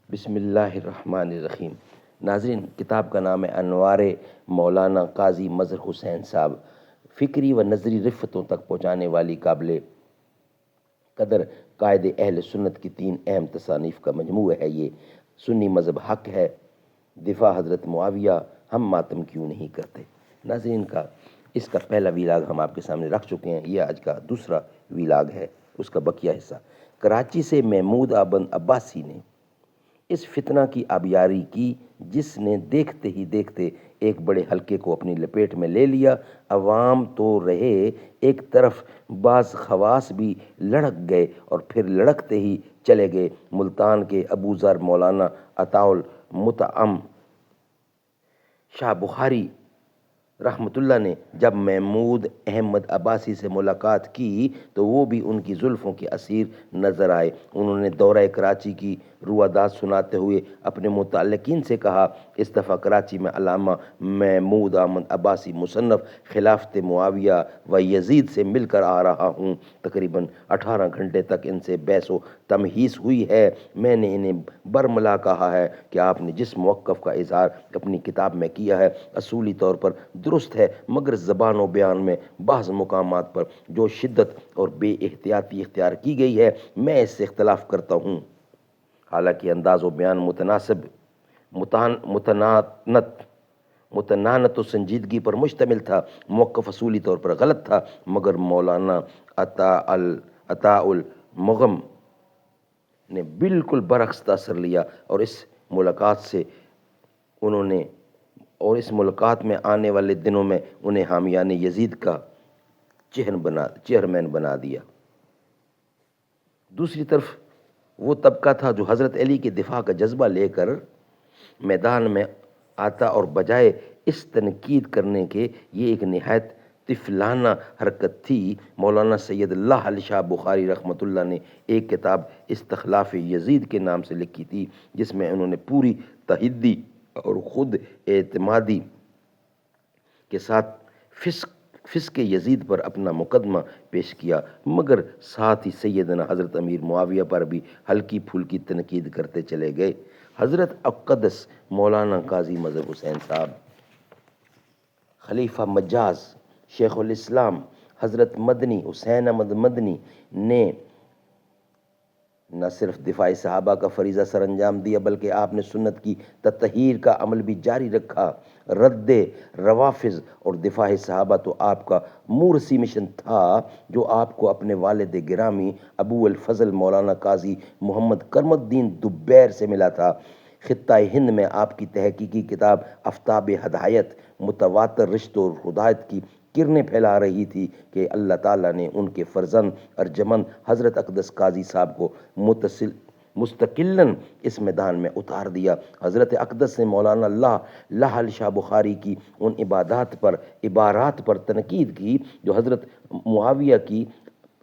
بسم اللہ الرحمن الرحیم۔ ناظرین، کتاب کا نام ہے انوار مولانا قاضی مظہر حسین صاحب، فکری و نظری رفتوں تک پہنچانے والی قابل قدر قائد اہل سنت کی 3 اہم تصانیف کا مجموعہ ہے۔ یہ سنی مذہب حق ہے، دفاع حضرت معاویہ، ہم ماتم کیوں نہیں کرتے۔ ناظرین، اس کا پہلا ویلاگ ہم آپ کے سامنے رکھ چکے ہیں، یہ آج کا دوسرا ویلاگ ہے، اس کا بقیہ حصہ۔ کراچی سے محمود عباسی نے اس فتنہ کی آبیاری کی جس نے دیکھتے ہی دیکھتے ایک بڑے حلقے کو اپنی لپیٹ میں لے لیا۔ عوام تو رہے ایک طرف، بعض خواص بھی لڑک گئے اور پھر لڑکتے ہی چلے گئے۔ ملتان کے ابو ذر مولانا عطاء المطعم شاہ بخاری رحمۃ اللہ نے جب محمود احمد عباسی سے ملاقات کی تو وہ بھی ان کی زلفوں کے اسیر نظر آئے۔ انہوں نے دورہ کراچی کی روادات سناتے ہوئے اپنے متعلقین سے کہا، اس دفعہ کراچی میں علامہ محمود احمد عباسی مصنف خلافت معاویہ و یزید سے مل کر آ رہا ہوں۔ تقریباً 18 گھنٹے تک ان سے بحث و تمہیس ہوئی ہے۔ میں نے انہیں برملا کہا ہے کہ آپ نے جس موقف کا اظہار اپنی کتاب میں کیا ہے اصولی طور پر درست ہے، مگر زبان و بیان میں بعض مقامات پر جو شدت اور بے احتیاطی اختیار کی گئی ہے، میں اس سے اختلاف کرتا ہوں۔ حالانکہ انداز و بیان متناسب، متنانت و سنجیدگی پر مشتمل تھا، موقف اصولی طور پر غلط تھا، مگر مولانا عطاء المغم نے بالکل برعکس تاثر لیا اور اس ملاقات میں آنے والے دنوں میں انہیں حامیان یزید کا چیئرمین بنا دیا۔ دوسری طرف وہ طبقہ تھا جو حضرت علی کے دفاع کا جذبہ لے کر میدان میں آتا اور بجائے اس تنقید کرنے کے یہ ایک نہایت طفلانہ حرکت تھی۔ مولانا سید اللہ علی شاہ بخاری رحمۃ اللہ نے ایک کتاب استخلاف یزید کے نام سے لکھی تھی، جس میں انہوں نے پوری تحدی اور خود اعتمادی کے ساتھ فسق یزید پر اپنا مقدمہ پیش کیا، مگر ساتھ ہی سیدنا حضرت امیر معاویہ پر بھی ہلکی پھلکی تنقید کرتے چلے گئے۔ حضرت اقدس مولانا قاضی مظہر حسین صاحب، خلیفہ مجاز شیخ الاسلام حضرت مدنی حسین احمد مدنی نے نہ صرف دفاع صحابہ کا فریضہ سر انجام دیا بلکہ آپ نے سنت کی تطہیر کا عمل بھی جاری رکھا۔ رد روافظ اور دفاع صحابہ تو آپ کا مورثی مشن تھا، جو آپ کو اپنے والد گرامی ابو الفضل مولانا قاضی محمد کرم الدین دبیر سے ملا تھا۔ خطہ ہند میں آپ کی تحقیقی کتاب آفتاب ہدایت متواتر رشت و ہدایت کی کرنیں پھیلا رہی تھی کہ اللہ تعالیٰ نے ان کے فرزند ارجمند حضرت اقدس قاضی صاحب کو مستقلاً اس میدان میں اتار دیا۔ حضرت اقدس نے مولانا اللہ علی شاہ بخاری کی ان عبارات پر تنقید کی جو حضرت معاویہ کی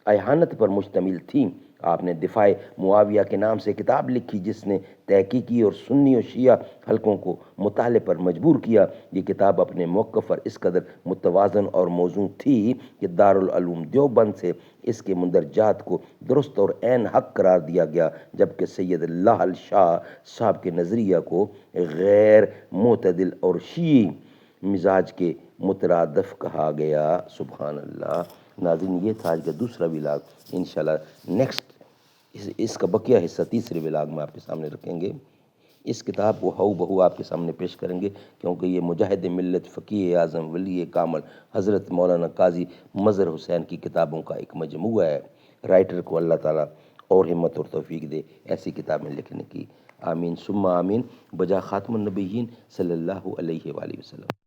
اہانت پر مشتمل تھیں۔ آپ نے دفاع معاویہ کے نام سے کتاب لکھی جس نے تحقیقی اور سنی و شیعہ حلقوں کو مطالعے پر مجبور کیا۔ یہ کتاب اپنے موقف پر اس قدر متوازن اور موزوں تھی کہ دارالعلوم دیوبند سے اس کے مندرجات کو درست اور عین حق قرار دیا گیا، جبکہ سید اللہ علی شاہ صاحب کے نظریہ کو غیر معتدل اور شیعی مزاج کے مترادف کہا گیا۔ سبحان اللہ۔ ناظرین، یہ تھا آج کا دوسرا ولاگ۔ انشاءاللہ نیکسٹ اس کا بقیہ حصہ تیسرے ولاگ میں آپ کے سامنے رکھیں گے۔ اس کتاب کو ہو بہو آپ کے سامنے پیش کریں گے، کیونکہ یہ مجاہد ملت فقیہ اعظم ولی کامل حضرت مولانا قاضی مظہر حسین کی کتابوں کا ایک مجموعہ ہے۔ رائٹر کو اللہ تعالیٰ اور ہمت اور توفیق دے ایسی کتابیں لکھنے کی۔ آمین ثم آمین، بجا خاتم النبیین صلی اللہ علیہ وآلہ وسلم۔